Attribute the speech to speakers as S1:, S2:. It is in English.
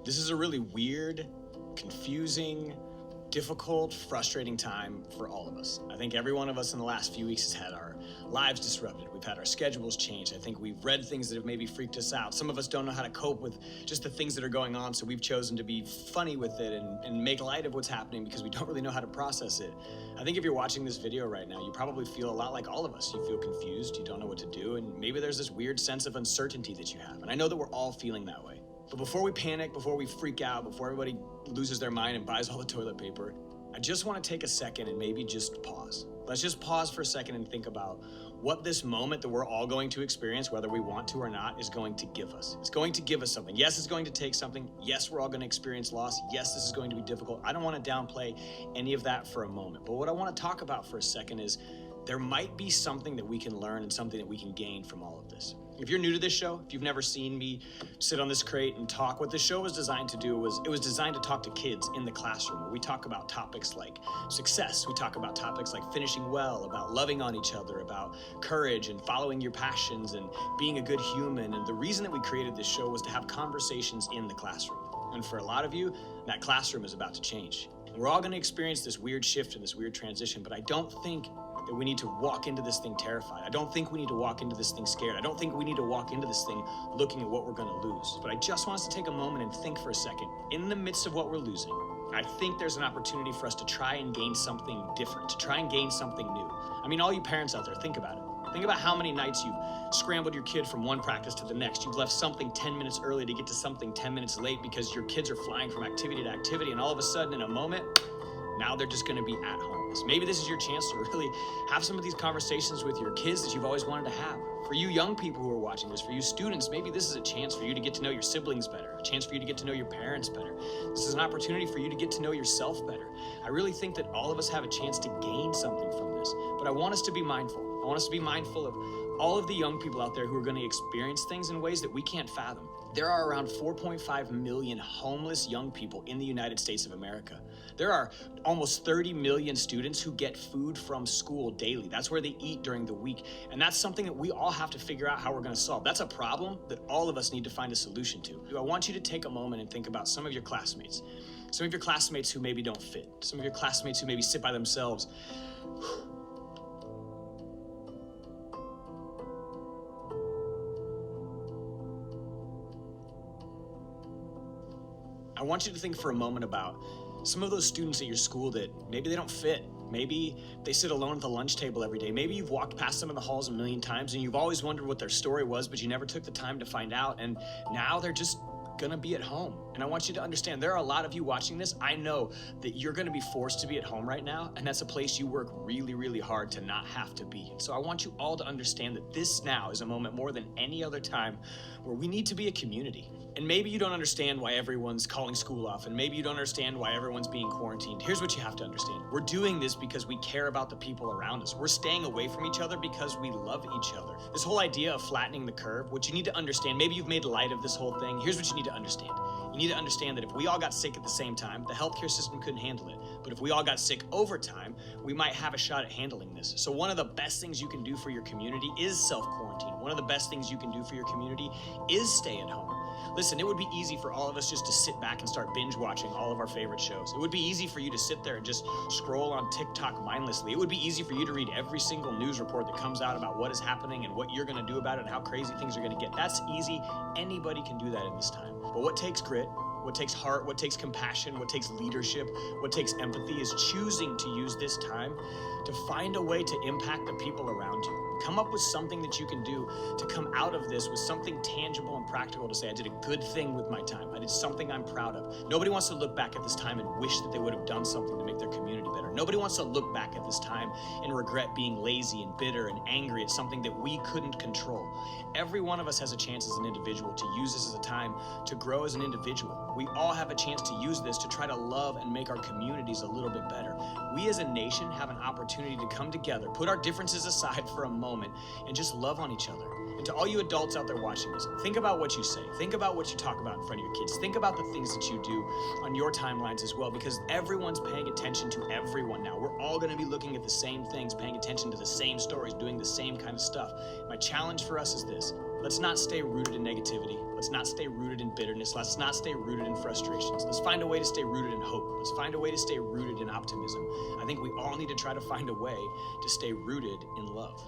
S1: This is a really weird, confusing, difficult, frustrating time for all of us. I think every one of us in the last few weeks has had our lives disrupted. We've had our schedules changed. I think we've read things that have maybe freaked us out. Some of us don't know how to cope with just the things that are going on, so we've chosen to be funny with it and make light of what's happening because we don't really know how to process it. I think if you're watching this video right now, you probably feel a lot like all of us. You feel confused, you don't know what to do, and maybe there's this weird sense of uncertainty that you have. And I know that we're all feeling that way. But before we panic, before we freak out, before everybody loses their mind and buys all the toilet paper, I just want to take a second and maybe just pause. Let's just pause for a second and think about what this moment that we're all going to experience, whether we want to or not, is going to give us. It's going to give us something. Yes, it's going to take something. Yes, we're all going to experience loss. Yes, this is going to be difficult. I don't want to downplay any of that for a moment. But what I want to talk about for a second is there might be something that we can learn and something that we can gain from all of this. If you're new to this show, if you've never seen me sit on this crate and talk, what this show was designed to do was it was designed to talk to kids in the classroom, where we talk about topics like success, we talk about topics like finishing well, about loving on each other, about courage and following your passions and being a good human. And the reason that we created this show was to have conversations in the classroom. And for a lot of you, that classroom is about to change. And we're all going to experience this weird shift and this weird transition, but I don't think that we need to walk into this thing terrified. I don't think we need to walk into this thing scared. I don't think we need to walk into this thing looking at what we're going to lose. But I just want us to take a moment and think for a second. In the midst of what we're losing, I think there's an opportunity for us to try and gain something different, to try and gain something new. I mean, all you parents out there, think about it. Think about how many nights you've scrambled your kid from one practice to the next. You've left something 10 minutes early to get to something 10 minutes late because your kids are flying from activity to activity, and all of a sudden, in a moment, now they're just going to be at home. Maybe this is your chance to really have some of these conversations with your kids that you've always wanted to have. For you young people who are watching this, for you students, maybe this is a chance for you to get to know your siblings better, a chance for you to get to know your parents better. This is an opportunity for you to get to know yourself better. I really think that all of us have a chance to gain something from this, but I want us to be mindful. I want us to be mindful of all of the young people out there who are going to experience things in ways that we can't fathom. There are around 4.5 million homeless young people in the United States of America. There are almost 30 million students who get food from school daily. That's where they eat during the week. And that's something that we all have to figure out how we're going to solve. That's a problem that all of us need to find a solution to. I want you to take a moment and think about some of your classmates. Some of your classmates who maybe don't fit. Some of your classmates who maybe sit by themselves. I want you to think for a moment about some of those students at your school that maybe they don't fit. Maybe they sit alone at the lunch table every day. Maybe you've walked past them in the halls a million times and you've always wondered what their story was, but you never took the time to find out. And now they're just gonna be at home. And I want you to understand, there are a lot of you watching this. I know that you're gonna be forced to be at home right now, and that's a place you work really, really hard to not have to be. So I want you all to understand that this now is a moment more than any other time where we need to be a community. And maybe you don't understand why everyone's calling school off, and maybe you don't understand why everyone's being quarantined. Here's what you have to understand. We're doing this because we care about the people around us. We're staying away from each other because we love each other. This whole idea of flattening the curve, what you need to understand, maybe you've made light of this whole thing. Here's what you need to understand. You need to understand that if we all got sick at the same time, the healthcare system couldn't handle it. But if we all got sick over time, we might have a shot at handling this. So one of the best things you can do for your community is self-quarantine. One of the best things you can do for your community is stay at home. Listen, it would be easy for all of us just to sit back and start binge watching all of our favorite shows. It would be easy for you to sit there and just scroll on TikTok mindlessly. It would be easy for you to read every single news report that comes out about what is happening and what you're going to do about it and how crazy things are going to get. That's easy. Anybody can do that in this time. But what takes grit, what takes heart, what takes compassion, what takes leadership, what takes empathy is choosing to use this time to find a way to impact the people around you. Come up with something that you can do to come out of this with something tangible and practical to say, I did a good thing with my time. I did something I'm proud of. Nobody wants to look back at this time and wish that they would have done something to make their community better. Nobody wants to look back at this time and regret being lazy and bitter and angry at something that we couldn't control. Every one of us has a chance as an individual to use this as a time to grow as an individual. We all have a chance to use this to try to love and make our communities a little bit better. We as a nation have an opportunity to come together, put our differences aside for a moment, and just love on each other. And to all you adults out there watching this, think about what you say. Think about what you talk about in front of your kids. Think about the things that you do on your timelines as well, because everyone's paying attention to everyone now. We're all going to be looking at the same things, paying attention to the same stories, doing the same kind of stuff. My challenge for us is this. Let's not stay rooted in negativity. Let's not stay rooted in bitterness. Let's not stay rooted in frustrations. Let's find a way to stay rooted in hope. Let's find a way to stay rooted in optimism. I think we all need to try to find a way to stay rooted in love.